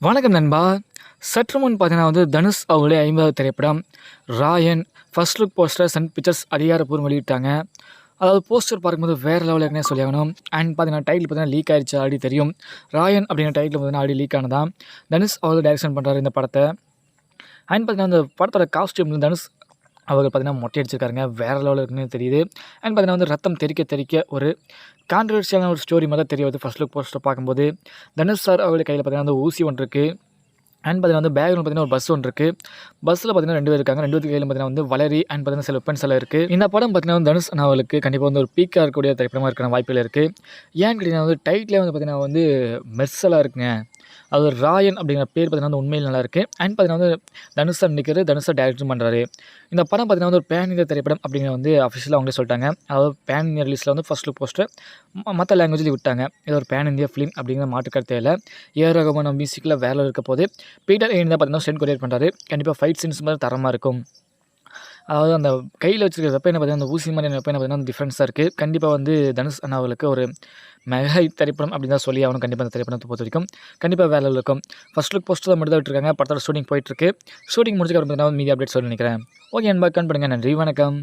வணக்கம் நண்பா. சற்று முன் பார்த்தீங்கன்னா தனுஷ் அவர்களுடைய 50வது திரைப்படம் Raayan first look poster Sun Pictures அதிகாரப்பூர்வம் வெளியிட்டாங்க. அதாவது போஸ்டர் பார்க்கும்போது வேறு லெவலில் இருக்குன்னே சொல்லியாகணும். அண்ட் பார்த்தீங்கன்னா டைட்டில் பார்த்தீங்கன்னா லீக் ஆயிடுச்சு, ஆல்ரெடி தெரியும். ராயன் அப்படிங்கிற டைட்டில் பார்த்தீங்கன்னா ஆல்ரெடி லீக் ஆனதான். தனுஷ் அவர்கள் டைரக்ஷன் பண்ணுறாரு இந்த படத்தை. அண்ட் பார்த்தீங்கன்னா அந்த படத்தோட காஸ்டியூம் தனுஷ் அவர்கள் பார்த்தீங்கன்னா மொட்டை அடிச்சிருக்காருங்க, வேறு லெவலில் இருக்குன்னு தெரியுது. அண்ட் பார்த்தீங்கன்னா ரத்தம் தெறிக்க தெறிக்க ஒரு கான்ட்ரவர்ஷியலான ஒரு ஸ்டோரி மாதிரி தெரிய வருது ஃபர்ஸ்ட் லுக் போஸ்டர் பார்க்கும்போது. தனுஷ் சார் அவருடைய கையில் பார்த்தீங்கன்னா அந்த ஊசி ஒன்று இருக்குது. அண்ட் பார்த்தீங்கன்னா பேக்ரவுண்ட் பார்த்தீங்கன்னா ஒரு பஸ் ஒன்று இருக்குது. பஸ்ஸில் பார்த்தீங்கன்னா 2 பேர் இருக்காங்க. 2 பேருக்கு கையில் பார்த்தீங்கன்னா வளரி அண்ட் பார்த்தீங்கன்னா சில வெப்பன்ஸ் எல்லாம் இருக்குது. இந்த படம் பார்த்தீங்கன்னா தனுஷ் அவர்களுக்கு கண்டிப்பாக ஒரு பீக்காக இருக்கக்கூடிய திரைப்படமாக இருக்கிற வாய்ப்புகள் இருக்குது. ஏன்னு கேட்டிங்கன்னா டைட்டிலே பார்த்தீங்கன்னா மெர்சலாக இருக்குங்க. அது ஒரு ராயன் அப்படிங்கிற பேர் பார்த்தீங்கன்னா உண்மையில் நல்லாயிருக்கு. அண்ட் பார்த்தீங்கன்னா தனுஷ் சார் நிற்கிறது, தனுஷ் சார் டைரக்ஷன் பண்ணுறாரு. இந்த படம் பார்த்தீங்கன்னா ஒரு பேன் இந்தியா திரைப்படம் அப்படிங்கிற அஃபிஷியலாக அவங்களே சொல்லிட்டாங்க. அதாவது பேன் இந்தியா ரிலீஸில் ஃபர்ஸ்ட் லுக் போஸ்டர் மற்ற லாங்குவேஜில் விட்டாங்க. இது ஒரு பேன் இந்தியா ஃபிலிம் அப்படிங்கிற மாற்றுக்கருத்தே இல்லை. ஏஆர் ரகுமான் மியூசிக்கில் வேலை இருக்க போது பீட்டர் ஏன் தான் பார்த்தீங்கன்னா சென்ட் கொரியர் பண்ணுறாரு. கண்டிப்பாக ஃபைட் சீன்ஸ் மாதிரி தரமாக இருக்கும். அதாவது அந்த கையில் வச்சுருக்க வெப்பனை பார்த்தீங்கன்னா அந்த ஊசி மாதிரியான வெப்பனை பார்த்தீங்கன்னா டிஃப்ரென்ஸாக இருக்குது. கண்டிப்பாக தனுஷ் அண்ணாவுக்கு ஒரு மெகா திரைப்படம் அப்படின்னு தான் சொல்லி அவனும் கண்டிப்பாக அந்த திரைப்படத்தை பொறுத்த வரைக்கும் கண்டிப்பாக வேலை இருக்கும். ஃபர்ஸ்ட் லுக் போஸ்டர் தான் மட்டும் தான் விட்டுருக்காங்க. படத்தோட ஷூட்டிங் போயிட்டுருக்கு. ஷூட்டிங் முடிச்சுக்க பார்த்தீங்கன்னா மீடியா அப்டேட் சொல்லி நினைக்கிறேன். ஓகே நண்பா, கன் பண்ணுங்கள். நன்றி, வணக்கம்.